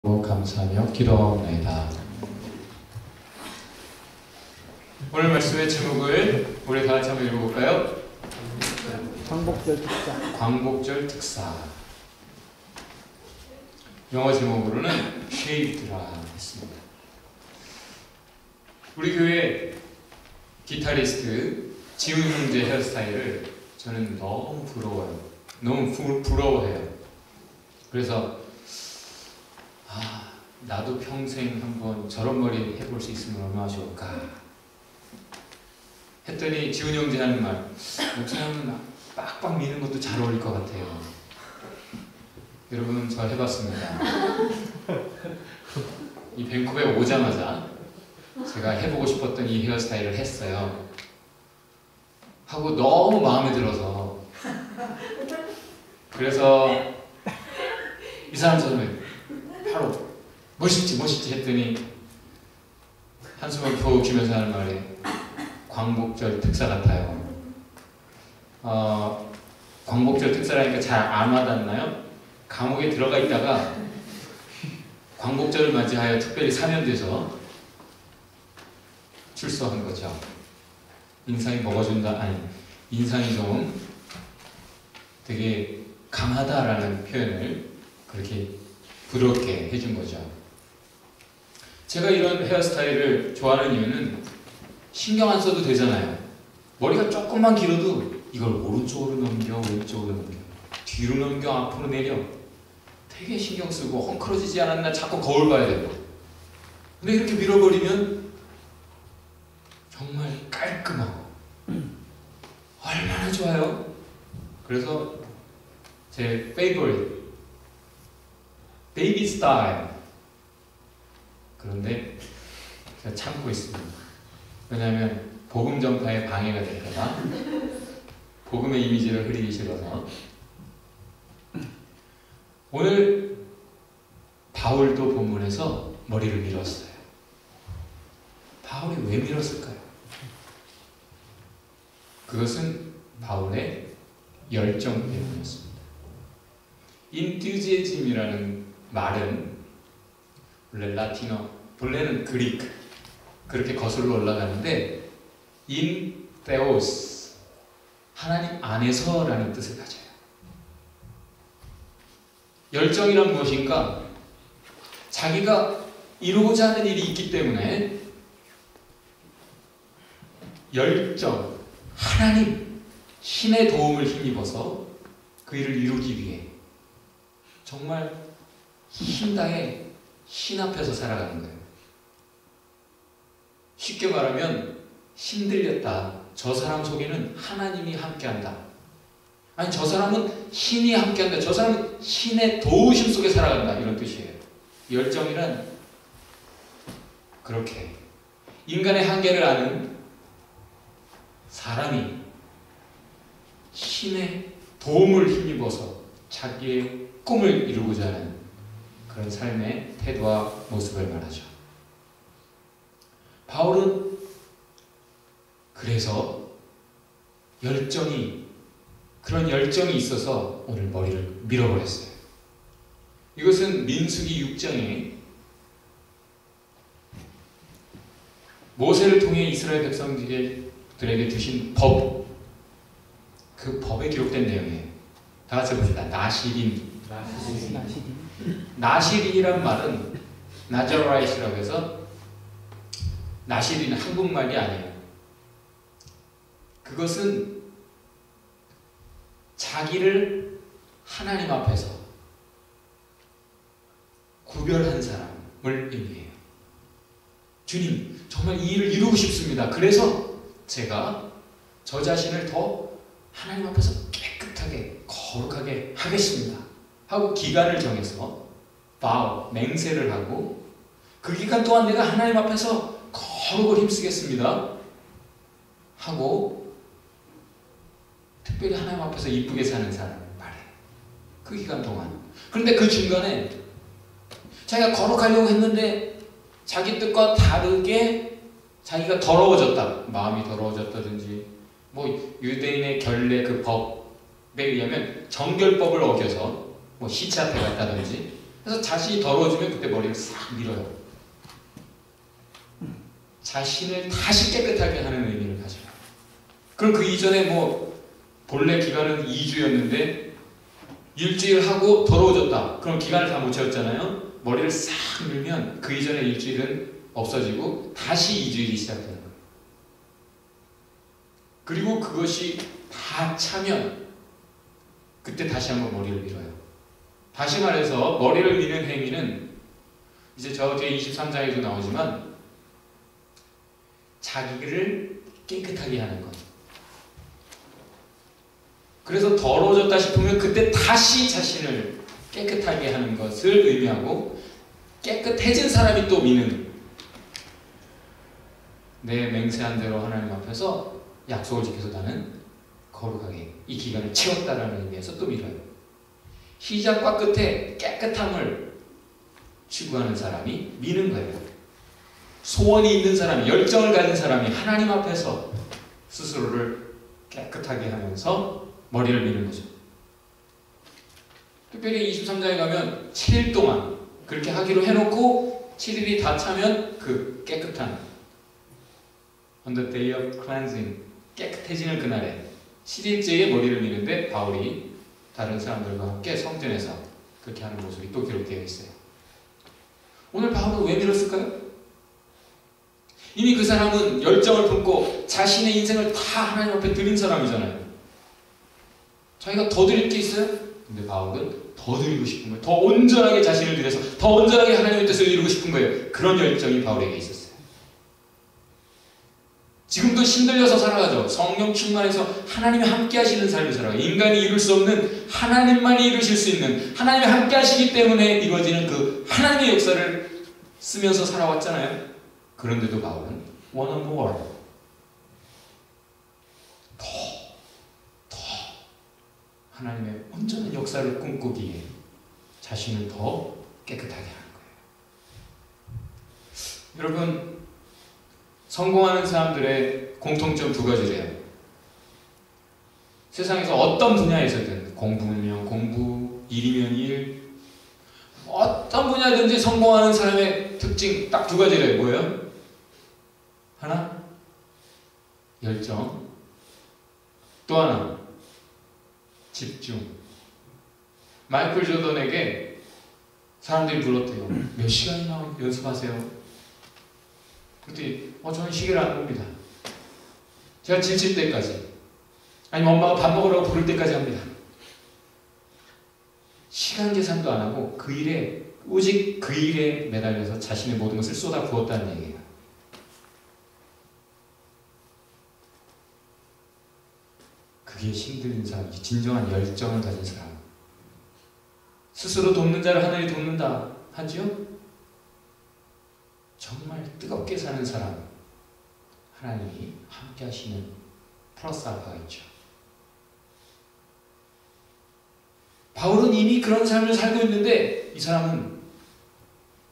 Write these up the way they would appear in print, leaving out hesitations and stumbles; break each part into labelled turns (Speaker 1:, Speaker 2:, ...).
Speaker 1: 감사하며 기도하옵나이다. 오늘 말씀의 제목을 우리 다 같이 한번 읽어볼까요?
Speaker 2: 광복절 특사.
Speaker 1: 광복절 특사. 영어 제목으로는 Shaved라 했습니다. 우리 교회 기타리스트 지훈 형제 헤어스타일을 저는 너무 부러워요. 너무 부러워해요. 그래서 나도 평생 한번 저런 머리 해볼 수 있으면 얼마나 좋을까 했더니 지훈 형제 하는 말, 목사님은 빡빡 미는 것도 잘 어울릴 것 같아요. 여러분, 저 해봤습니다. 이 밴쿠버에 오자마자 제가 해보고 싶었던 이 헤어스타일을 했어요. 하고 너무 마음에 들어서, 그래서 이 사람 처럼에 바로 멋있지 했더니 한숨을 푹 쉬면서 하는 말이 광복절 특사 같아요. 광복절 특사라니까 잘 안 와닿나요? 감옥에 들어가 있다가 광복절을 맞이하여 특별히 사면돼서 출소한 거죠. 인상이 먹어준다, 아니 인상이 좀 되게 강하다라는 표현을 그렇게 부드럽게 해준 거죠. 제가 이런 헤어스타일을 좋아하는 이유는 신경 안 써도 되잖아요. 머리가 조금만 길어도 이걸 오른쪽으로 넘겨, 왼쪽으로 넘겨, 뒤로 넘겨, 앞으로 내려, 되게 신경 쓰고 헝클어지지 않았나 자꾸 거울 봐야 되고. 근데 이렇게 밀어버리면 정말 깔끔하고 얼마나 좋아요. 그래서 제 페이보릿 베이비 스타일. 그런데 제가 참고 있습니다. 왜냐하면 복음 전파에 방해가 될까봐, 복음의 이미지를 흐리기 싫어서. 오늘 바울도 본문에서 머리를 밀었어요. 바울이 왜 밀었을까요? 그것은 바울의 열정 때문이었습니다. enthusiasm이라는 말은 원래 라틴어, 본래는 그리크, 그렇게 거슬러 올라가는데 in theos, 하나님 안에서라는 뜻을 가져요. 열정이란 무엇인가? 자기가 이루고자 하는 일이 있기 때문에 열정, 하나님, 신의 도움을 힘입어서 그 일을 이루기 위해 정말 힘다해 신 앞에서 살아가는 거예요. 쉽게 말하면 힘들렸다, 저 사람 속에는 하나님이 함께한다, 아니 저 사람은 신이 함께한다, 저 사람은 신의 도우심 속에 살아간다, 이런 뜻이에요. 열정이란 그렇게 인간의 한계를 아는 사람이 신의 도움을 힘입어서 자기의 꿈을 이루고자 하는 그런 삶의 태도와 모습을 말하죠. 바울은 그래서 그런 열정이 있어서 오늘 머리를 밀어버렸어요. 이것은 민수기 6장에 모세를 통해 이스라엘 백성들에게 주신 법, 그 법에 기록된 내용이에요. 다 같이 봅시다. 나시린이란 말은 나자라이트라고 해서, 나시린은 한국말이 아니에요. 그것은 자기를 하나님 앞에서 구별한 사람을 의미해요. 주님, 정말 이 일을 이루고 싶습니다. 그래서 제가 저 자신을 더 하나님 앞에서 깨끗하게, 거룩하게 하겠습니다 하고 기간을 정해서 맹세를 하고, 그 기간 동안 내가 하나님 앞에서 거룩을 힘쓰겠습니다 하고 특별히 하나님 앞에서 이쁘게 사는 사람을 말해요. 그 기간 동안. 그런데 그 중간에 자기가 거룩하려고 했는데 자기 뜻과 다르게 자기가 더러워졌다, 마음이 더러워졌다든지, 뭐 유대인의 결례 그 법에 의하면 정결법을 어겨서 뭐 시체 앞에 갔다든지 그래서 자신이 더러워지면 그때 머리를 싹 밀어요. 자신을 다시 깨끗하게 하는 의미를 가져요. 그럼 그 이전에 뭐 본래 기간은 2주였는데 일주일 하고 더러워졌다. 그럼 기간을 다 못 채웠잖아요. 머리를 싹 밀면 그 이전에 일주일은 없어지고 다시 2주일이 시작되는 거예요. 그리고 그것이 다 차면 그때 다시 한번 머리를 밀어요. 다시 말해서 머리를 미는 행위는 이제 저 뒤에 23장에도 나오지만 자기를 깨끗하게 하는 것. 그래서 더러워졌다 싶으면 그때 다시 자신을 깨끗하게 하는 것을 의미하고 깨끗해진 사람이 또 미는 내 맹세한 대로 하나님 앞에서 약속을 지켜서 나는 거룩하게 이 기간을 채웠다라는 의미에서 또 밀어요. 시작과 끝에 깨끗함을 추구하는 사람이 미는 거예요. 소원이 있는 사람이, 열정을 가진 사람이 하나님 앞에서 스스로를 깨끗하게 하면서 머리를 미는 거죠. 특별히 23장에 가면 7일 동안 그렇게 하기로 해놓고 7일이 다 차면 그 깨끗한 On the day of cleansing, 깨끗해지는 그날에 7일째에 머리를 미는데 바울이 다른 사람들과 함께 성전에서 그렇게 하는 모습이 또 기록되어 있어요. 오늘 바울은 왜 밀었을까요? 이미 그 사람은 열정을 품고 자신의 인생을 다 하나님 앞에 드린 사람이잖아요. 자기가 더 드릴 게 있어요? 근데 바울은 더 드리고 싶은 거예요. 더 온전하게 자신을 드려서 더 온전하게 하나님의 뜻을 이루고 싶은 거예요. 그런 열정이 바울에게 있었어요. 지금도 힘들려서 살아가죠. 성령 충만해서 하나님이 함께 하시는 삶을 살아가요. 인간이 이룰 수 없는 하나님만이 이루실 수 있는 하나님이 함께 하시기 때문에 이루어지는 그 하나님의 역사를 쓰면서 살아왔잖아요. 그런데도 바울은 one more 더 하나님의 온전한 역사를 꿈꾸기에 자신을 더 깨끗하게 하는 거예요. 여러분, 성공하는 사람들의 공통점 두 가지래요. 세상에서 어떤 분야에서든 공부면 공부, 일이면 일, 어떤 분야든지 성공하는 사람의 특징 딱 두 가지래요. 뭐예요? 하나, 열정. 또 하나, 집중. 마이클 조던에게 사람들이 물었대요. 몇 시간이나 연습하세요? 그랬더니 저는 시계를 안 봅니다. 제가 지칠 때까지, 아니면 엄마가 밥 먹으라고 부를 때까지 합니다. 시간 계산도 안 하고 그 일에, 오직 그 일에 매달려서 자신의 모든 것을 쏟아 부었다는 얘기예요. 그게 힘든 사람이지. 진정한 열정을 가진 사람. 스스로 돕는 자를 하늘이 돕는다 하죠? 정말 뜨겁게 사는 사람, 하나님이 함께 하시는 플러스 알파가 있죠. 바울은 이미 그런 삶을 살고 있는데 이 사람은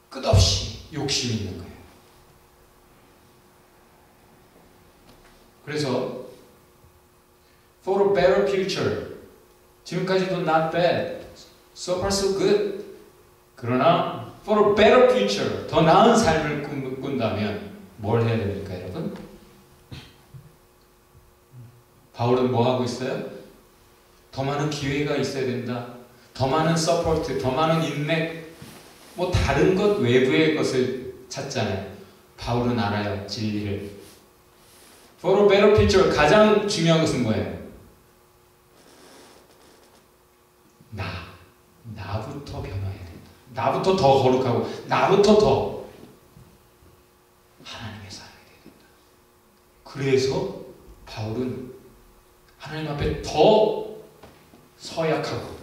Speaker 1: 끝없이 욕심이 있는 거예요. 그래서 For a better future, 지금까지도 not bad, so far so good. 그러나 For a better future, 더 나은 삶을 꿈꾼다면 뭘 해야 됩니까, 여러분? 바울은 뭐 하고 있어요? 더 많은 기회가 있어야 된다. 더 많은 서포트, 더 많은 인맥, 뭐 다른 것 외부의 것을 찾잖아요. 바울은 알아요, 진리를. For a better future, 가장 중요한 것은 뭐예요? 나부터 변화해야 된다. 나부터 더 거룩하고 나부터 더 하나님의 사람이 돼야 된다. 그래서 바울은 하나님 앞에 더 서약하고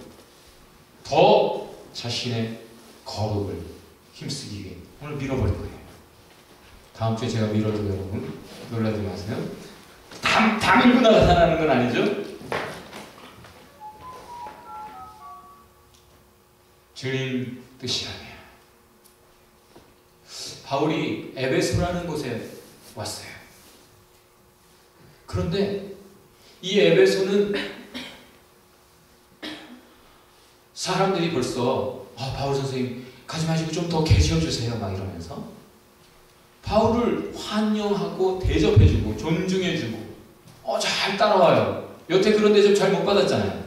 Speaker 1: 더 자신의 거룩을 힘쓰기 위해 오늘 밀어버릴 거예요. 다음 주에 제가 밀어도 여러분 놀라지 마세요. 다 밀고 나타나는 건 아니죠? 주님 뜻이라면. 바울이 에베소라는 곳에 왔어요. 그런데 이 에베소는 사람들이 벌써 바울 선생님 가지 마시고 좀 더 계셔주세요 막 이러면서 바울을 환영하고 대접해주고 존중해주고 잘 따라와요. 여태 그런 대접 잘 못 받았잖아요.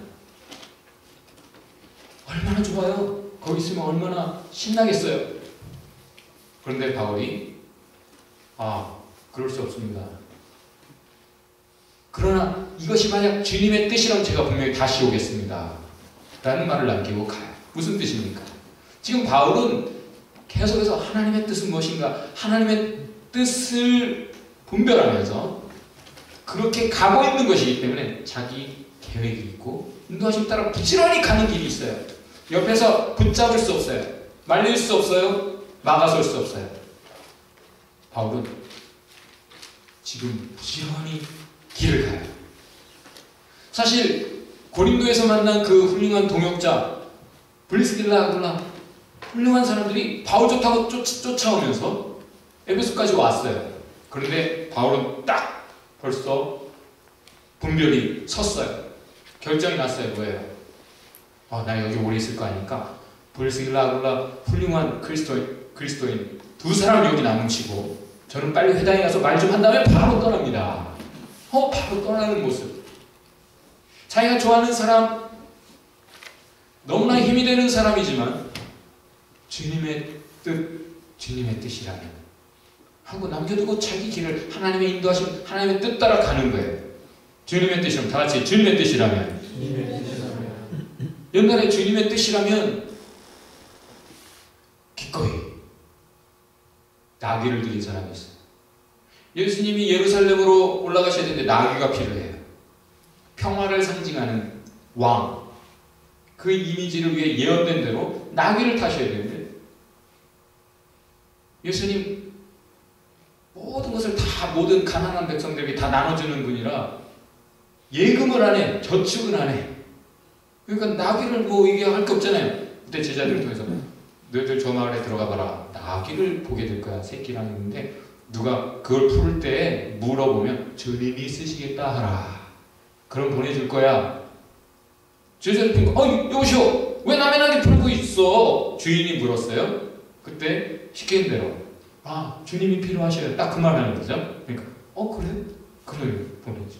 Speaker 1: 얼마나 좋아요. 거기 있으면 얼마나 신나겠어요. 그런데 바울이 그럴 수 없습니다. 그러나 이것이 만약 주님의 뜻이라면 제가 분명히 다시 오겠습니다 라는 말을 남기고 가요. 무슨 뜻입니까? 지금 바울은 계속해서 하나님의 뜻은 무엇인가, 하나님의 뜻을 분별하면서 그렇게 가고 있는 것이기 때문에 자기 계획이 있고 인도하심 따라 부지런히 가는 길이 있어요. 옆에서 붙잡을 수 없어요. 말릴 수 없어요. 막아설 수 없어요. 바울은 지금 부지런히 길을 가요. 사실 고린도에서 만난 그 훌륭한 동역자 브리스길라 아굴라 훌륭한 사람들이 바울 좋다고 쫓아오면서 에베소까지 왔어요. 그런데 바울은 딱 벌써 분별이 섰어요. 결정이 났어요. 뭐예요? 나 여기 오래 있을 거 아니까 브리스길라 아굴라 훌륭한 그리스도인 두 사람 여기 남으시고 저는 빨리 회당에 가서 말 좀 한 다음에 바로 떠납니다. 바로 떠나는 모습. 자기가 좋아하는 사람, 너무나 힘이 되는 사람이지만 주님의 뜻이라면 하고 남겨두고 자기 길을 하나님의 인도하심, 하나님의 뜻 따라 가는 거예요. 주님의 뜻이라면, 다 같이 주님의 뜻이라면. 옛날에 주님의 뜻이라면 기꺼이 나귀를 드린 사람이 있어요. 예수님이 예루살렘으로 올라가셔야 되는데 나귀가 필요해요. 평화를 상징하는 왕, 그 이미지를 위해 예언된 대로 나귀를 타셔야 되는데 예수님 모든 것을 다 모든 가난한 백성들에게 다 나눠주는 분이라 예금을 안 해, 저축은 안 해. 그러니까 나귀를 이게 할 게 없잖아요. 그때 제자들을 통해서 너희들 저 마을에 들어가 봐라. 나귀를 보게 될 거야. 새끼랑 있는데 누가 그걸 풀 때 물어보면 주님이 쓰시겠다 하라. 그럼 보내줄 거야. 제자들 보니까 여보시오 왜 남의 나귀 풀고 있어? 주인이 물었어요. 그때 시키는 대로 주님이 필요하셔요. 딱 그 말 하는 거죠. 그러니까 그래? 그래요. 보내줘.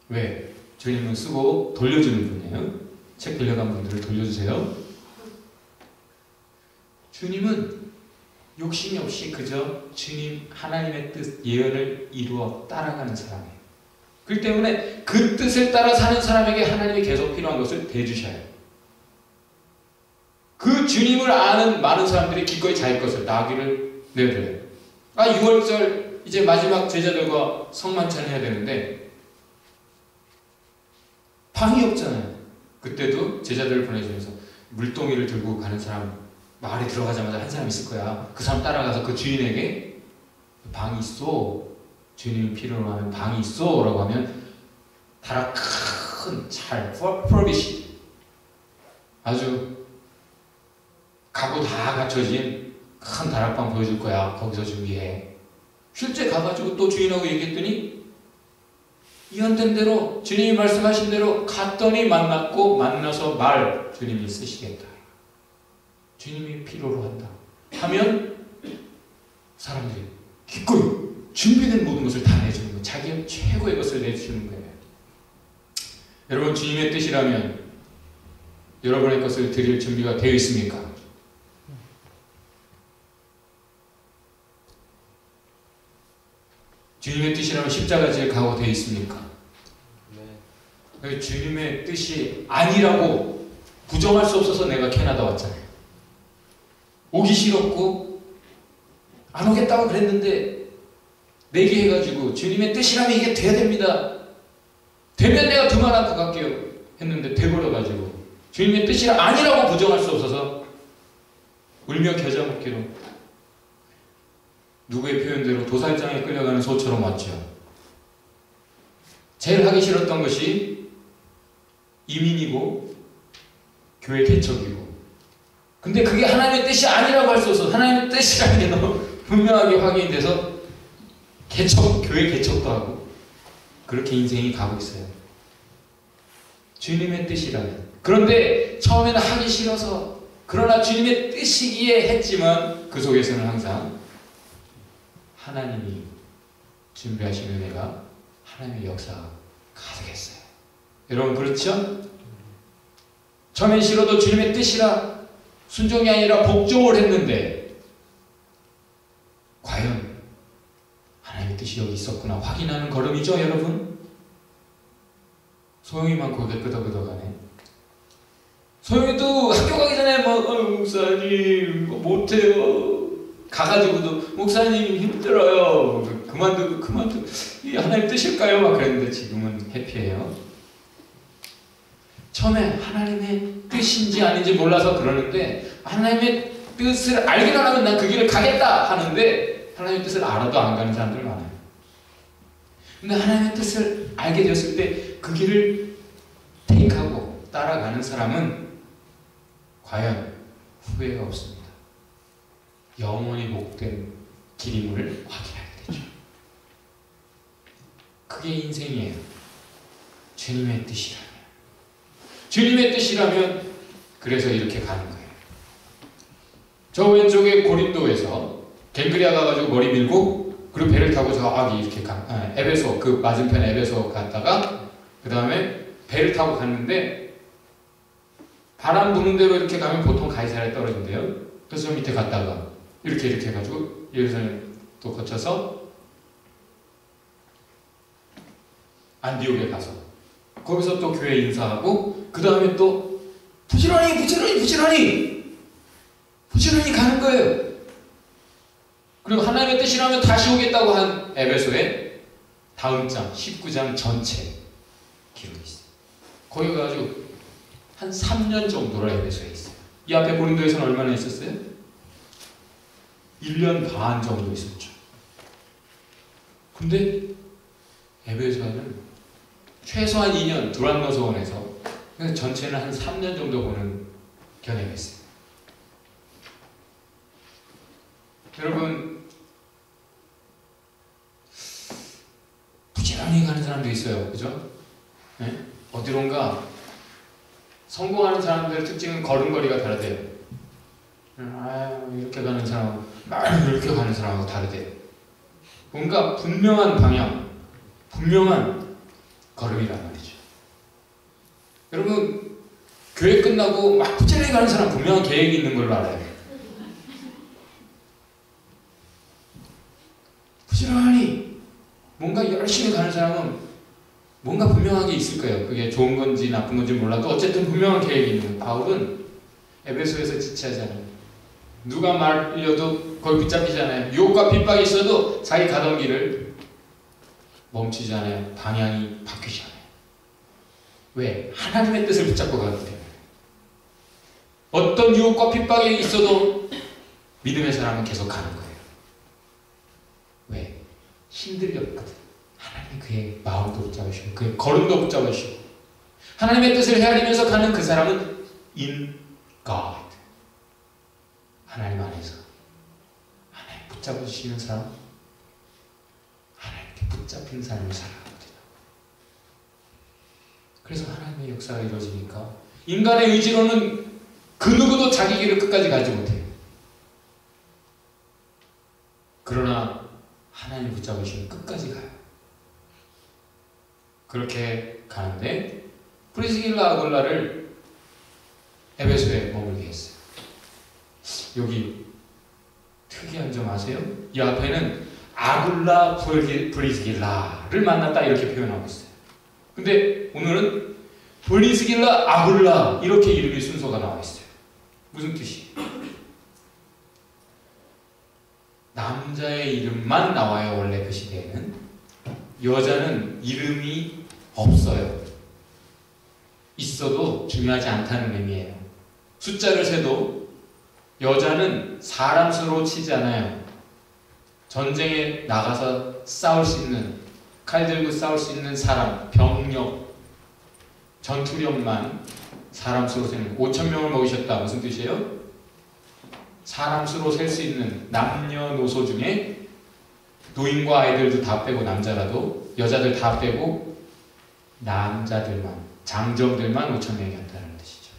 Speaker 1: 왜? 주님은 쓰고 돌려주는 분이에요. 책 빌려간 분들을 돌려주세요. 주님은 욕심이 없이 그저 주님 하나님의 뜻 예언을 이루어 따라가는 사람이에요. 그렇기 때문에 그 뜻을 따라 사는 사람에게 하나님이 계속 필요한 것을 대주셔요. 그 주님을 아는 많은 사람들이 기꺼이 자기 것을 나귀를 내드려요. 6월절 이제 마지막 제자들과 성만찬 해야 되는데 방이 없잖아요. 그때도 제자들을 보내주면서 물동이를 들고 가는 사람 마을에 들어가자마자 한 사람 있을 거야. 그 사람 따라가서 그 주인에게 방이 있어. 주님이 필요로 하는 방이 있어. 라고 하면 다락 큰 잘 프로비시 아주 가구 다 갖춰진 큰 다락방 보여줄 거야. 거기서 준비해. 실제 가가지고 또 주인하고 얘기했더니 예언된 대로 주님이 말씀하신 대로 갔더니 만나서 주님이 쓰시겠다. 주님이 필요로 한다 하면 사람들이 기꺼이 준비된 모든 것을 다 내주는 거예요. 자기의 최고의 것을 내주는 거예요. 여러분 주님의 뜻이라면 여러분의 것을 드릴 준비가 되어 있습니까? 주님의 뜻이라면 십자가 질 각오 되어 있습니까? 네. 주님의 뜻이 아니라고 부정할 수 없어서 내가 캐나다 왔잖아요. 오기 싫었고 안 오겠다고 그랬는데 내기해가지고 주님의 뜻이라면 이게 돼야 됩니다. 되면 내가 두 말 안고 갈게요 했는데 돼버려가지고 주님의 뜻이 아니라고 부정할 수 없어서 울며 겨자 먹기로 누구의 표현대로 도살장에 끌려가는 소처럼 왔죠. 제일 하기 싫었던 것이 이민이고 교회 개척이고 근데 그게 하나님의 뜻이 아니라고 할 수 없어. 하나님의 뜻이라는 게 너무 분명하게 확인돼서 교회 개척도 하고 그렇게 인생이 가고 있어요. 주님의 뜻이라면. 그런데 처음에는 하기 싫어서 그러나 주님의 뜻이기에 했지만 그 속에서는 항상 하나님이 준비하신 은혜가 하나님의 역사가 가득했어요. 여러분 그렇죠? 처음엔 싫어도 주님의 뜻이라 순종이 아니라 복종을 했는데 과연 하나님의 뜻이 여기 있었구나 확인하는 걸음이죠, 여러분? 소영이만 고개 끄덕끄덕하네. 소영이도 학교 가기 전에 목사님 못해요. 가가지고도 목사님 힘들어요. 그만두고 이게 하나님 뜻일까요? 막 그랬는데 지금은 해피해요. 처음에 하나님의 뜻인지 아닌지 몰라서 그러는데 하나님의 뜻을 알기만 하면 난 그 길을 가겠다 하는데 하나님의 뜻을 알아도 안 가는 사람들 많아요. 근데 하나님의 뜻을 알게 되었을 때 그 길을 테이크하고 따라가는 사람은 과연 후회가 없습니다. 영원히 복된 길임을 확인하게 되죠. 그게 인생이에요. 주님의 뜻이라면. 주님의 뜻이라면 그래서 이렇게 가는 거예요. 저 왼쪽에 고린도에서 갱그리아 가가지고 머리 밀고 그리고 배를 타고 저기 이렇게 에베소 그 맞은편 에베소 갔다가 그 다음에 배를 타고 갔는데 바람 부는 대로 이렇게 가면 보통 가이사랴에 떨어진대요. 그래서 저 밑에 갔다가 이렇게 해가지고 예루살렘 또 거쳐서 안디옥에 가서 거기서 또 교회 인사하고 그 다음에 또 부지런히 가는 거예요. 그리고 하나님의 뜻이라면 다시 오겠다고 한 에베소의 다음 장 19장 전체 기록이 있어요. 거기 가가지고 한 3년 정도를 에베소에 있어요. 이 앞에 고린도에서는 얼마나 있었어요? 1년 반 정도 있었죠. 근데 에베소에는 최소한 2년 두란노소원에서 전체는 한 3년 정도 보는 견해가 있어요. 여러분 부지런히 가는 사람도 있어요. 그죠? 네? 어디론가 성공하는 사람들의 특징은 걸음걸이가 다르대요. 이렇게 가는 사람하고 이렇게 가는 사람하고 다르대요. 뭔가 분명한 방향, 분명한 걸음이란 말이죠. 여러분 교회 끝나고 막 부지런히 가는 사람 분명한 계획이 있는 걸로 알아요. 부지런히 뭔가 열심히 가는 사람은 뭔가 분명한 게 있을 거예요. 그게 좋은 건지 나쁜 건지 몰라도 어쨌든 분명한 계획이 있는 거예요. 바울은 에베소에서 지체하잖아요. 누가 말려도 거기 붙잡히잖아요. 유혹과 핍박이 있어도 자기 가던 길을 멈추지 않아요. 방향이 바뀌지 않아요. 왜? 하나님의 뜻을 붙잡고 가기 때문에. 어떤 유혹과 핍박이 있어도 믿음의 사람은 계속 가는 거예요. 왜? 힘들었거든. 하나님이 그의 마음도 붙잡으시고 그의 걸음도 붙잡으시고 하나님의 뜻을 헤아리면서 가는 그 사람은 in God, 하나님 안에서 하나님 붙잡으시는 사람, 하나님께 붙잡힌 삶을 살아가거든요. 그래서 하나님의 역사가 이루어지니까 인간의 의지로는 그 누구도 자기 길을 끝까지 가지 못해요. 그러나 하나님 붙잡으시면 끝까지 가요. 그렇게 가는데 프리스길라 아굴라를 에베소에 머물게 했어요. 여기 특이한 점 아세요? 이 앞에는 아굴라 프리스길라를 만났다 이렇게 표현하고 있어요. 근데 오늘은 프리스길라 아굴라 이렇게 이름의 순서가 나와 있어요. 무슨 뜻이? 남자의 이름만 나와요. 원래 그 시대에는 여자는 이름이 없어요. 있어도 중요하지 않다는 의미예요. 숫자를 세도 여자는 사람 수로 치지 않아요. 전쟁에 나가서 싸울 수 있는, 칼 들고 싸울 수 있는 사람, 병력, 전투력만 사람 수로 세는. 5,000명을 먹이셨다. 무슨 뜻이에요? 사람 수로 셀 수 있는 남녀노소 중에 노인과 아이들도 다 빼고, 남자라도 여자들 다 빼고 남자들만, 장정들만 5,000명이었다는 뜻이죠.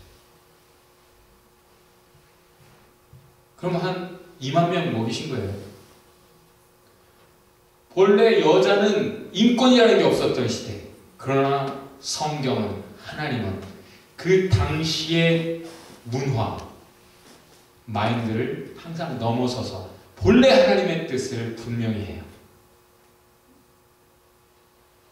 Speaker 1: 그럼 한 2만 명 먹이신 거예요. 본래 여자는 인권이라는 게 없었던 시대. 그러나 성경은, 하나님은 그 당시의 문화, 마인드를 항상 넘어서서 본래 하나님의 뜻을 분명히 해요.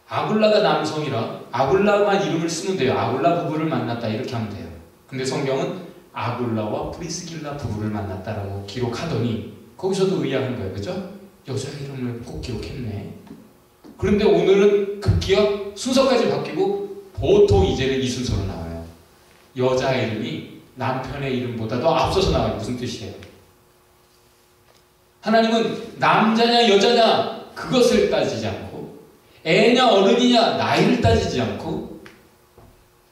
Speaker 1: 아굴라가 남성이라 아굴라만 이름을 쓰면 돼요. 아굴라 부부를 만났다 이렇게 하면 돼요. 근데 성경은 아굴라와 프리스길라 부부를 만났다라고 기록하더니 거기서도 의아한 거예요. 그죠? 여자 이름을 꼭 기록했네. 그런데 오늘은 급기야 순서까지 바뀌고 보통 이제는 이 순서로 나와요. 여자 이름이 남편의 이름보다도 앞서서 나와요. 무슨 뜻이에요? 하나님은 남자냐 여자냐 그것을 따지지 않고, 애냐 어른이냐 나이를 따지지 않고,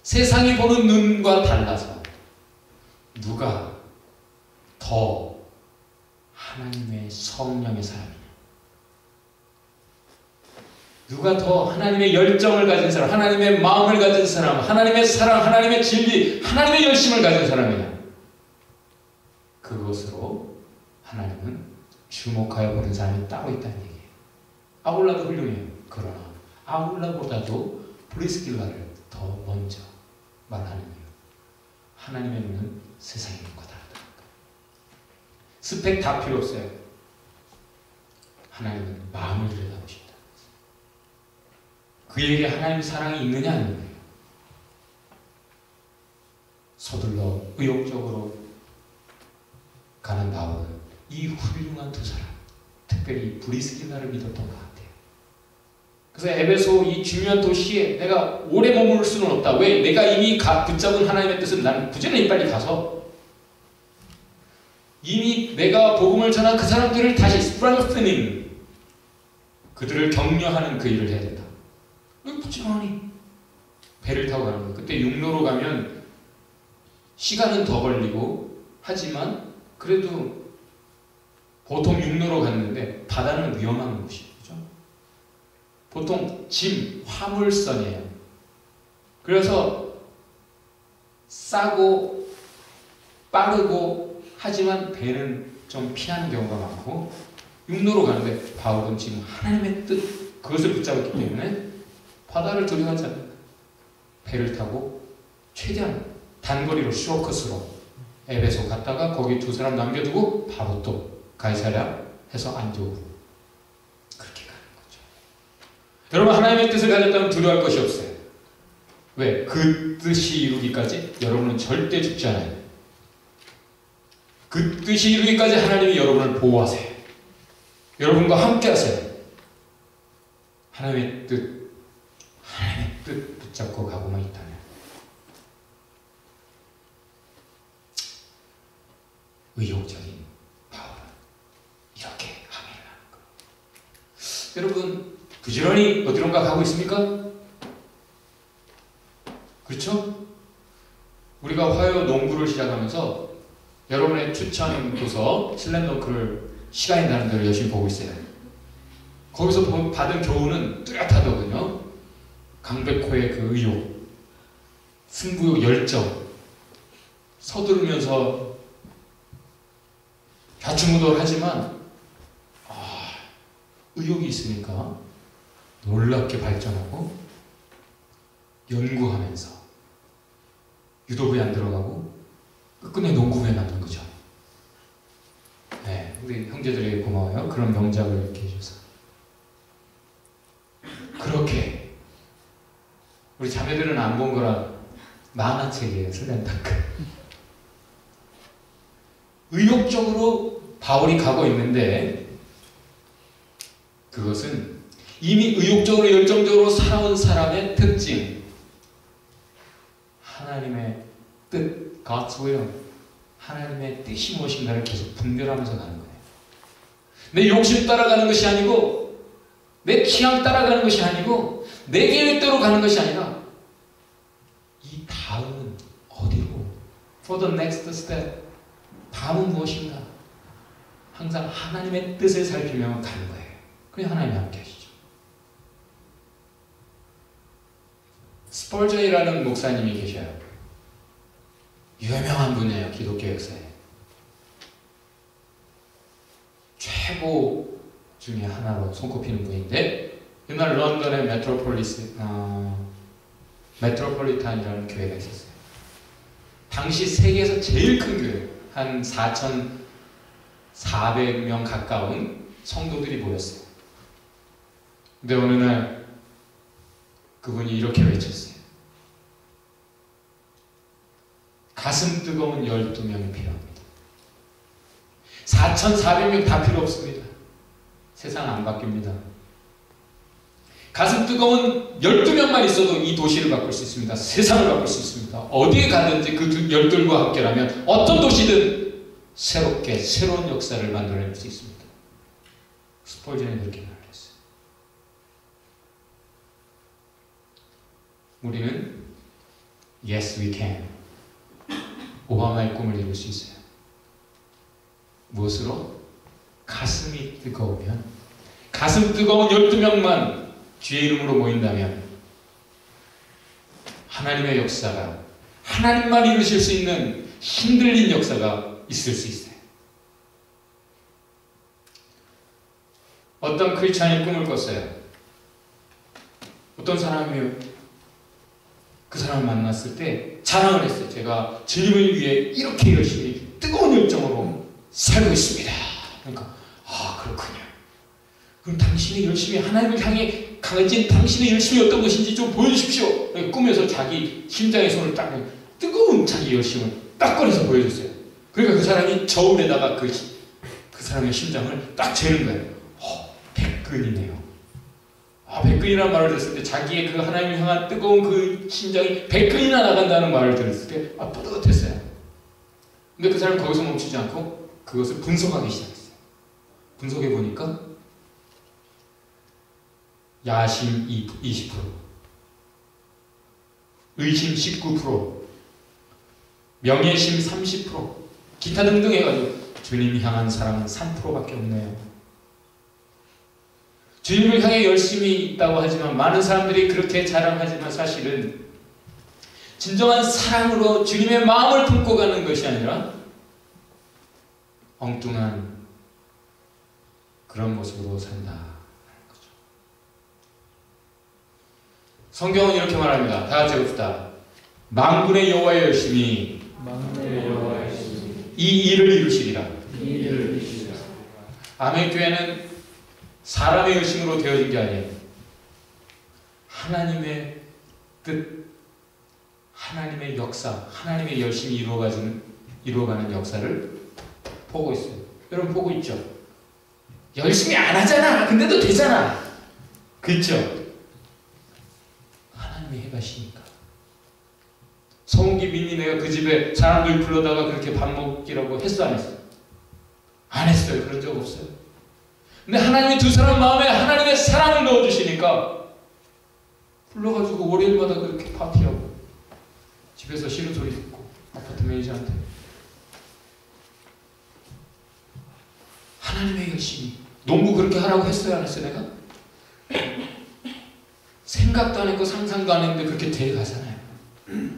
Speaker 1: 세상이 보는 눈과 달라서 누가 더 하나님의 성령의 사람이냐, 누가 더 하나님의 열정을 가진 사람, 하나님의 마음을 가진 사람, 하나님의 사랑, 하나님의 진리, 하나님의 열심을 가진 사람이냐, 그것으로 하나님은 주목하여 보는 사람이 따로 있다는 얘기예요. 아굴라도 훌륭해요. 그러나 아굴라보다도 프리스길라를 더 먼저 말하는 이유, 하나님의 눈은 세상의 눈과 다르다. 스펙 다 필요 없어요. 하나님은 마음을 들여다보신다. 그에게 하나님 사랑이 있느냐 아니냐. 서둘러 의욕적으로 가는 바울은 이 훌륭한 두 사람, 특별히 브리스길라를 믿었던 것 같아요. 그래서 에베소 이 중요한 도시에 내가 오래 머물 수는 없다. 왜? 내가 이미 붙잡은 하나님의 뜻은 나는 부지런히 빨리 가서 이미 내가 복음을 전한 그 사람들을 다시 strengthening, 그들을 격려하는 그 일을 해야 된다. 부지런히 배를 타고 가는 거예요. 그때 육로로 가면 시간은 더 걸리고 하지만 그래도 보통 육로로 갔는데 바다는 위험한 곳이에요. 그죠? 보통 짐, 화물선이에요. 그래서 싸고 빠르고 하지만 배는 좀 피하는 경우가 많고, 육로로 가는데 바울은 지금 하나님의 뜻, 그것을 붙잡았기 때문에 바다를 두려워하지 않는다. 배를 타고 최대한 단거리로 쇼커스로 에베소 갔다가 거기 두 사람 남겨두고 바로 또 가이사랴 해서 안디오고 그렇게 가는 거죠. 여러분, 하나님의 뜻을 가졌다면 두려워할 것이 없어요. 왜? 그 뜻이 이루기까지 여러분은 절대 죽지 않아요. 그 뜻이 이루기까지 하나님이 여러분을 보호하세요. 여러분과 함께 하세요. 하나님의 뜻 붙잡고 가고만 있다면 의욕적인 바울은 이렇게 항해를 하는 거예요. 여러분, 부지런히 어디론가 가고 있습니까? 그렇죠? 우리가 화요 농구를 시작하면서 여러분의 추천 도서 슬램덩크를 시간이 나는 대로 열심히 보고 있어요. 거기서 받은 교훈은 뚜렷하더군요. 강백호의 그 의욕, 승부욕, 열정, 서두르면서 좌충우돌 하지만 의욕이 있으니까 놀랍게 발전하고 연구하면서 유도부에 안 들어가고 끝끝내 농구부에 남는 거죠. 네, 우리 형제들에게 고마워요. 그런 명작을 이렇게 해줘서. 그렇게 우리 자매들은 안 본 거라 만화책이에요. 슬램덩크. 의욕적으로 바울이 가고 있는데 그것은 이미 의욕적으로 열정적으로 살아온 사람의 특징, 하나님의 뜻, God's will, 하나님의 뜻이 무엇인가를 계속 분별하면서 가는 거예요. 내 욕심 따라가는 것이 아니고, 내 취향 따라가는 것이 아니고, 내 계획대로 가는 것이 아니라 이 다음은 어디로? For the next step. 다음은 무엇인가? 항상 하나님의 뜻을 살피며 가는 거예요. 그래야 하나님이 함께 하시죠. 스펄전이라는 목사님이 계셔요. 유명한 분이에요. 기독교 역사에. 최고 중에 하나로 손꼽히는 분인데 이날 런던의 메트로폴리탄이라는 교회가 있었어요. 당시 세계에서 제일 큰 교회, 한 4,400명 가까운 성도들이 모였어요. 근데 어느 날 그분이 이렇게 외쳤어요. 가슴 뜨거운 12명이 필요합니다. 4,400명 다 필요 없습니다. 세상 안 바뀝니다. 가슴 뜨거운 12명만 있어도 이 도시를 바꿀 수 있습니다. 세상을 바꿀 수 있습니다. 어디에 가든지 그 12명과 함께라면 어떤 도시든 새롭게 새로운 역사를 만들어낼 수 있습니다. 스펄전이 그렇게 말했어요. 우리는 Yes, we can. 오바마의 꿈을 이룰 수 있어요. 무엇으로? 가슴이 뜨거우면, 가슴 뜨거운 12명만 주의 이름으로 모인다면 하나님의 역사가, 하나님만 이루실 수 있는 힘들린 역사가 있을 수 있어요. 어떤 크리스찬이 꿈을 꿨어요. 어떤 사람이 그 사람을 만났을 때 자랑을 했어요. 제가 주님을 위해 이렇게 열심히 뜨거운 열정으로 살고 있습니다. 그러니까 그렇군요. 그럼 당신이 열심히 하나님을 향해 강해진 당신의 열심이 어떤 것인지 좀 보여주십시오. 꿈에서 자기 심장에 손을 딱 뜨거운 자기 열심을 딱 꺼내서 보여줬어요. 그러니까 그 사람이 저울에다가 그 사람의 심장을 딱 재는 거예요. 100근이네요. 100근이라는 말을 들었을 때 자기의 그 하나님을 향한 뜨거운 그 심장이 100근이나 나간다는 말을 들었을 때 뿌듯했어요. 근데 그 사람은 거기서 멈추지 않고 그것을 분석하기 시작했어요. 분석해 보니까 야심 20%, 의심 19%, 명예심 30%, 기타 등등 해가지고 주님을 향한 사랑은 3%밖에 없네요. 주님을 향해 열심히 있다고 하지만 많은 사람들이 그렇게 자랑하지만 사실은 진정한 사랑으로 주님의 마음을 품고 가는 것이 아니라 엉뚱한 그런 모습으로 산다. 성경은 이렇게 말합니다. 다 같이 해봅시다. 만군의 여호와의 열심히 이 일을 이루시리라. 아멘. 교회는 사람의 열심으로 되어진 게 아니에요. 하나님의 뜻, 하나님의 역사, 하나님의 열심히 이루어가는 역사를 보고 있어요. 여러분 보고 있죠? 열심히 안 하잖아. 근데도 되잖아. 그렇죠? 하나님이 해가시니까. 성기 민니 내가 그 집에 사람들 불러다가 그렇게 밥 먹기라고 했어 안 했어? 안 했어요. 그런 적 없어요. 근데 하나님이 두 사람 마음에 하나님의 사랑을 넣어주시니까 불러가지고 월요일마다 그렇게 파티하고 집에서 싫은 소리 듣고 아파트 매니저한테 하나님의 열심히 농구 그렇게 하라고 했어요 안 했어요 내가? 생각도 안 했고 상상도 안 했는데 그렇게 돼가잖아요.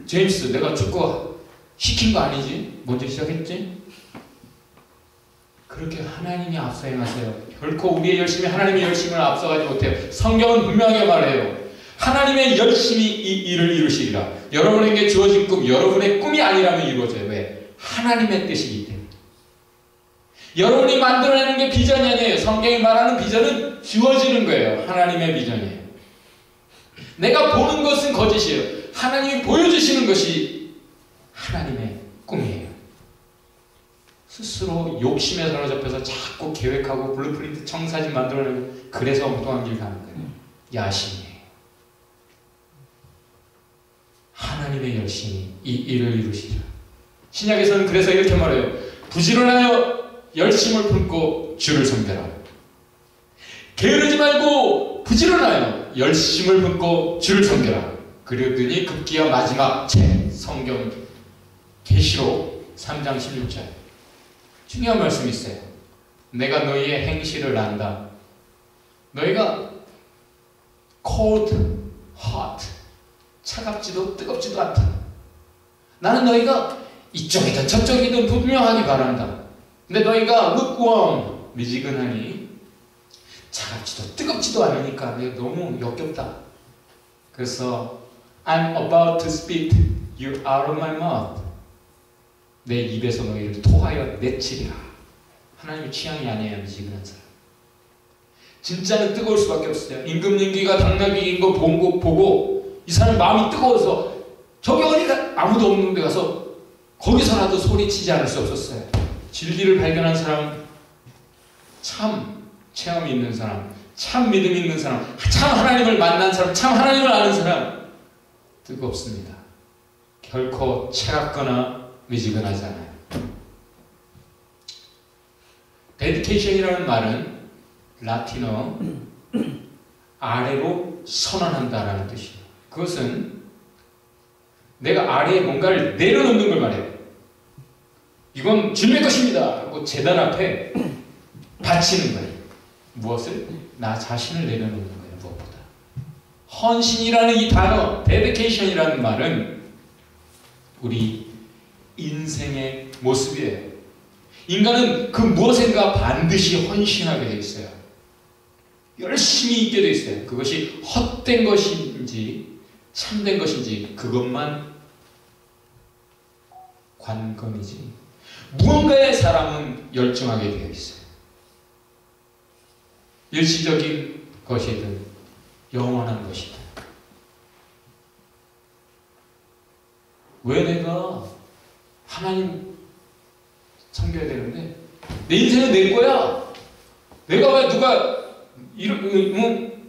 Speaker 1: 제임스 내가 축구 시킨 거 아니지? 먼저 시작했지? 그렇게 하나님이 앞서 행하세요. 결코 우리의 열심이 하나님의 열심을 앞서가지 못해요. 성경은 분명하게 말해요. 하나님의 열심히 이 일을 이루시리라. 여러분에게 주어진 꿈, 여러분의 꿈이 아니라면 이루어져요. 왜? 하나님의 뜻이기 때문에. 여러분이 만들어내는 게 비전이 아니에요. 성경이 말하는 비전은 주어지는 거예요. 하나님의 비전이에요. 내가 보는 것은 거짓이에요. 하나님이 보여주시는 것이 하나님의 꿈이에요. 스스로 욕심에 사로잡혀서 자꾸 계획하고 블루프린트 청사진 만들어내고 그래서 엉뚱한 길 가는 거예요. 야심이에요. 하나님의 열심히 이 일을 이루시리라. 신약에서는 그래서 이렇게 말해요. 부지런하여 열심을 품고 주를 섬겨라. 게으르지 말고 부지런하여 열심을 품고 주를 섬겨라. 그러더니 급기야 마지막 책 성경 계시록 3장 16절 중요한 말씀이 있어요. 내가 너희의 행실을 안다. 너희가 cold, hot, 차갑지도 뜨겁지도 않다. 나는 너희가 이쪽이든 저쪽이든 분명하기 바란다. 근데 너희가 lukewarm, 미지근하니 차갑지도 뜨겁지도 않으니까 내가 너무 역겹다. 그래서 I'm about to spit you out of my mouth. 내 입에서 너희를 토하여 내치리라. 하나님의 취향이 아니에요, 미지근한 사람. 진짜는 뜨거울 수밖에 없어요. 임금님기가 당나귀인 거 보고 이 사람 마음이 뜨거워서 저기 어디가 아무도 없는 데 가서 거기서라도 소리치지 않을 수 없었어요. 진리를 발견한 사람, 참 체험이 있는 사람, 참 믿음이 있는 사람, 참 하나님을 만난 사람, 참 하나님을 아는 사람 뜨겁습니다. 결코 차갑거나 미지근하지 않아요. 데디케이션이라는 말은 라틴어 아래로 선언한다라는 뜻이에요. 그것은 내가 아래에 뭔가를 내려놓는 걸 말해요. 이건 주님의 것입니다 하고 제단 앞에 바치는 거예요. 무엇을? 나 자신을 내려놓는 거예요. 무엇보다. 헌신이라는 이 단어, 데디케이션이라는 말은 우리 인생의 모습이에요. 인간은 그 무엇인가 반드시 헌신하게 되어 있어요. 열심히 있게 되어 있어요. 그것이 헛된 것인지 참된 것인지 그것만 관건이지 무언가에 사람은 열정하게 되어 있어요. 일시적인 것이든 영원한 것이든. 왜 내가 하나님 섬겨야 되는데 내 인생은 내 거야. 내가 왜 누가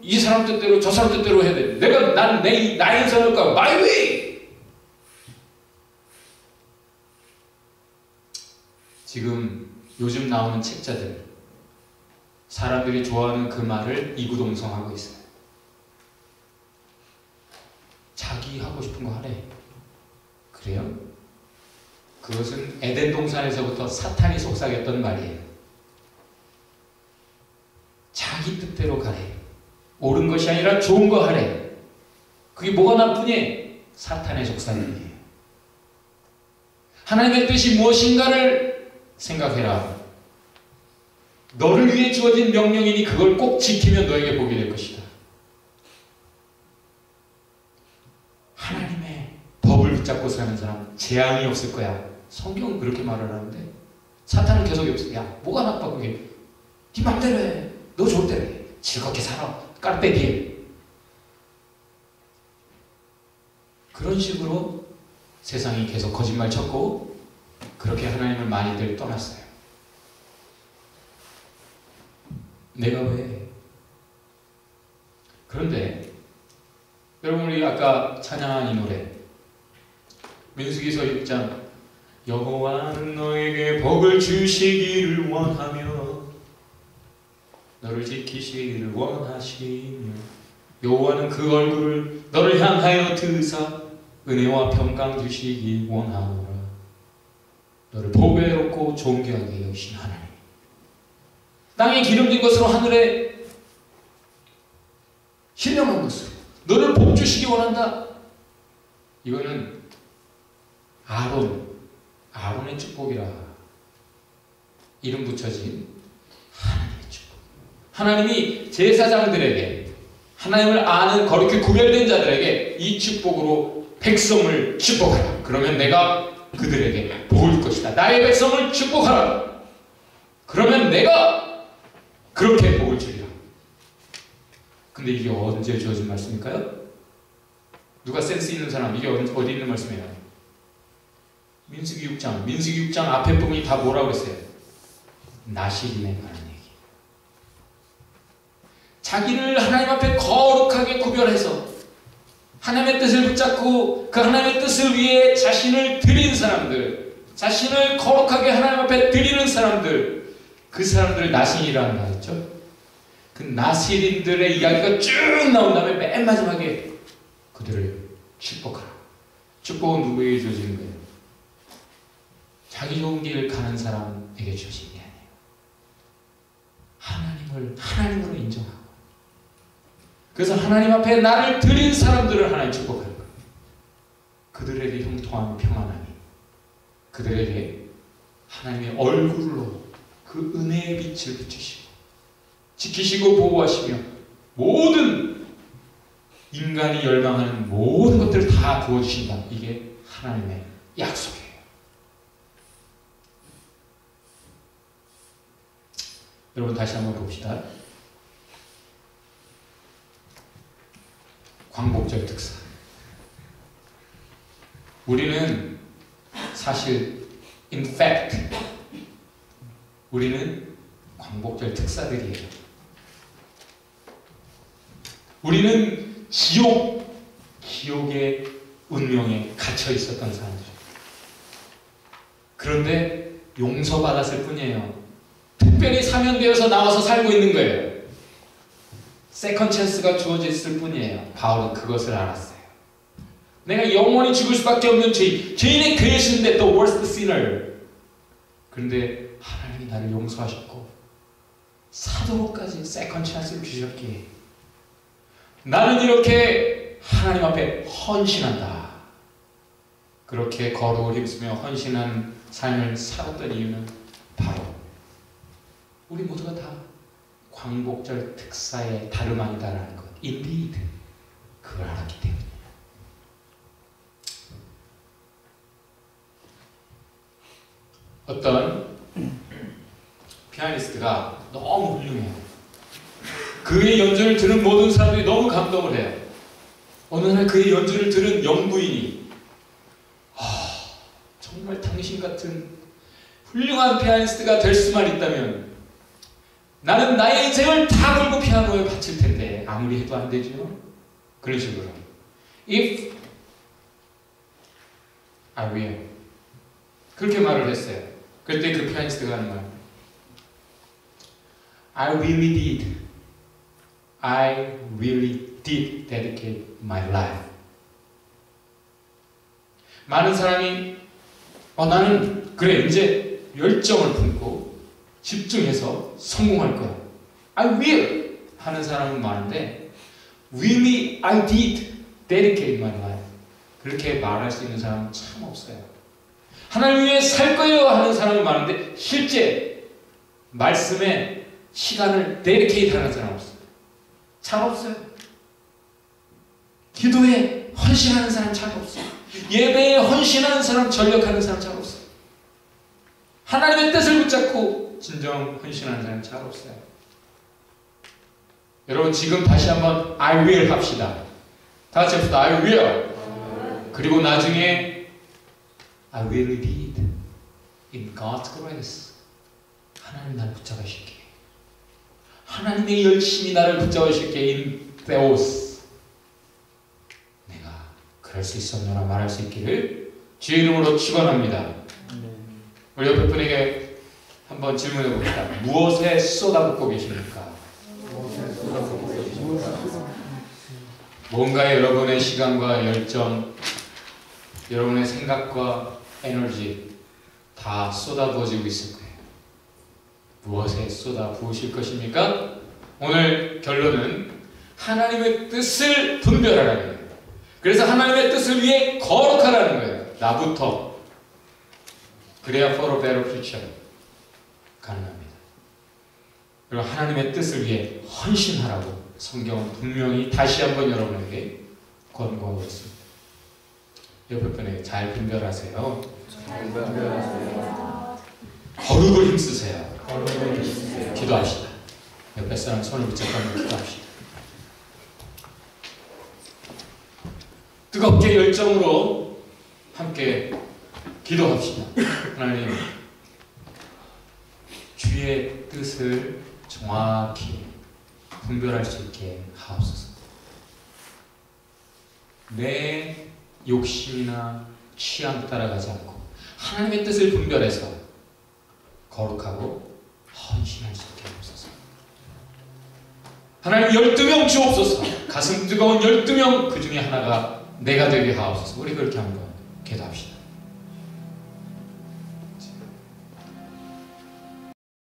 Speaker 1: 이 사람 뜻대로 저 사람 뜻대로 해야 돼. 내가 나의 인생을까 my way. 지금 요즘 나오는 책자들 사람들이 좋아하는 그 말을 이구동성하고 있어요. 자기 하고 싶은 거 하래. 그래요? 그것은 에덴 동산에서부터 사탄이 속삭였던 말이에요. 자기 뜻대로 가래. 옳은 것이 아니라 좋은 거 하래. 그게 뭐가 나쁘니? 사탄의 속삭임이에요. 하나님의 뜻이 무엇인가를 생각해라. 너를 위해 주어진 명령이니 그걸 꼭 지키면 너에게 복이 될 것이다. 하나님의 법을 붙잡고 사는 사람 재앙이 없을 거야. 성경은 그렇게 말을 하는데 사탄은 계속 없어. 야, 뭐가 나빠 그게. 네 맘대로 해. 너 좋을 대로 해. 즐겁게 살아. 깔때기에. 그런 식으로 세상이 계속 거짓말 쳤고 그렇게 하나님을 많이들 떠났어요. 내가 왜? 그런데 여러분 우리 아까 찬양한 이 노래 민수기서 6장 여호와는 너에게 복을 주시기를 원하며 너를 지키시기를 원하시며 여호와는 그 얼굴을 너를 향하여 드사 은혜와 평강 주시기 원하노라. 너를 보배롭고 존귀하게 여기신 하나님. 땅에 기름진 것으로 하늘에 신령한 것으로 너를 복 주시기 원한다. 이거는 아론의 축복이라 이름 붙여진 하나님의 축복. 하나님이 제사장들에게 하나님을 아는 거룩히 구별된 자들에게 이 축복으로 백성을 축복하라. 그러면 내가 그들에게 복을 줄 것이다. 나의 백성을 축복하라. 그러면 내가 그렇게 복을 주리라. 근데 이게 언제 주어진 말씀일까요? 누가 센스 있는 사람 이게 어디 있는 말씀이에요? 민수기 6장 앞에 부분이 다 뭐라고 했어요? 나시린에 관한 얘기. 자기를 하나님 앞에 거룩하게 구별해서 하나님의 뜻을 붙잡고 그 하나님의 뜻을 위해 자신을 드린 사람들, 자신을 거룩하게 하나님 앞에 드리는 사람들, 그 사람들을 나시린이라 한다 했죠. 그 나시린들의 이야기가 쭉 나온 다음에 맨 마지막에 그들을 축복하라. 축복은 누구에게 주어지는 거예요? 자기 좋은 길 가는 사람에게 주어지는 게 아니에요. 하나님으로 인정하고 그래서 하나님 앞에 나를 드린 사람들을 하나님 축복하는 거예요. 그들에게 형통함 평안함이 그들에게 하나님의 얼굴로 그 은혜의 빛을 비추시고 지키시고 보호하시며 모든 인간이 열망하는 모든 것들을 다 부어주신다. 이게 하나님의 약속이에요. 여러분 다시 한번 봅시다. 광복절 특사. 우리는 사실 in fact 우리는 광복절 특사들이에요. 우리는 지옥의 운명에 갇혀 있었던 사람들. 그런데 용서받았을 뿐이에요. 특별히 사면되어서 나와서 살고 있는 거예요. 세컨 찬스가 주어졌을 뿐이에요. 바울은 그것을 알았어요. 내가 영원히 죽을 수밖에 없는 죄인의 괴수인데 the worst sinner. 그런데 하나님이 나를 용서하셨고 사도로까지 세컨 찬스를 주셨기에 나는 이렇게 하나님 앞에 헌신한다. 그렇게 거룩을 힘쓰며 헌신한 삶을 살았던 이유는 바로 우리 모두가 다 광복절 특사의 다름 아니다라는 것. Indeed. 그걸 알았기 때문이에요. 어떤 피아니스트가 너무 훌륭해요. 그의 연주를 들은 모든 사람들이 너무 감동을 해요. 어느 날 그의 연주를 들은 영부인이 정말 당신 같은 훌륭한 피아니스트가 될 수만 있다면 나는 나의 인생을 다 걸고 피아노에 바칠 텐데 아무리 해도 안 되죠. 그런 식으로 If I will 그렇게 말을 했어요. 그때 그 피아니스트가 하는 말 I really did dedicate my life. 많은 사람이 나는 그래 이제 열정을 품고 집중해서 성공할 거야. I will 하는 사람은 많은데 really I did dedicate my life. 그렇게 말할 수 있는 사람은 참 없어요. 하나님 위해 살 거예요 하는 사람은 많은데 실제 말씀에 시간을 dedicate 하는 사람 없어요. 잘 없어요. 기도에 헌신하는 사람 잘 없어요. 예배에 헌신하는 사람, 전력하는 사람 잘 없어요. 하나님의 뜻을 붙잡고 진정 헌신하는 사람 잘 없어요. 여러분 지금 다시 한번 I will 합시다. 다 같이 합시다. I will. 그리고 나중에 I will did in God's grace. 하나님 나를 붙잡으실게. 하나님의 열심히 나를 붙잡으실게. in Theos. 내가 그럴 수 있었노라 말할 수 있기를 주의 이름으로 축원합니다. 우리 옆에 분에게 한번 질문해 봅시다. 무엇에 쏟아붓고 계십니까? 뭔가에 여러분의 시간과 열정, 여러분의 생각과 에너지 다 쏟아부어지고 있을 거예요. 무엇에 쏟아부으실 것입니까? 오늘 결론은 하나님의 뜻을 분별하라는 거예요. 그래서 하나님의 뜻을 위해 거룩하라는 거예요. 나부터. 그래야 for a better future 가능합니다. 그리고 하나님의 뜻을 위해 헌신하라고 성경은 분명히 다시 한번 여러분에게 권고하고 있습니다. 옆에 분에게 잘 분별하세요. 거룩을 힘쓰세요. 기도합시다. 옆에 사람 손을 붙잡고 기도합시다. 뜨겁게 열정으로 함께 기도합시다. 하나님, 주의 뜻을 정확히 분별할 수 있게 하옵소서. 내 욕심이나 취향 따라가지 않고 하나님의 뜻을 분별해서 거룩하고 헌신할 수 있게 하옵소서. 하나님 12명 주옵소서. 가슴 뜨거운 12명 그 중에 하나가 내가 되게 하옵소서. 우리 그렇게 한번 기도합시다.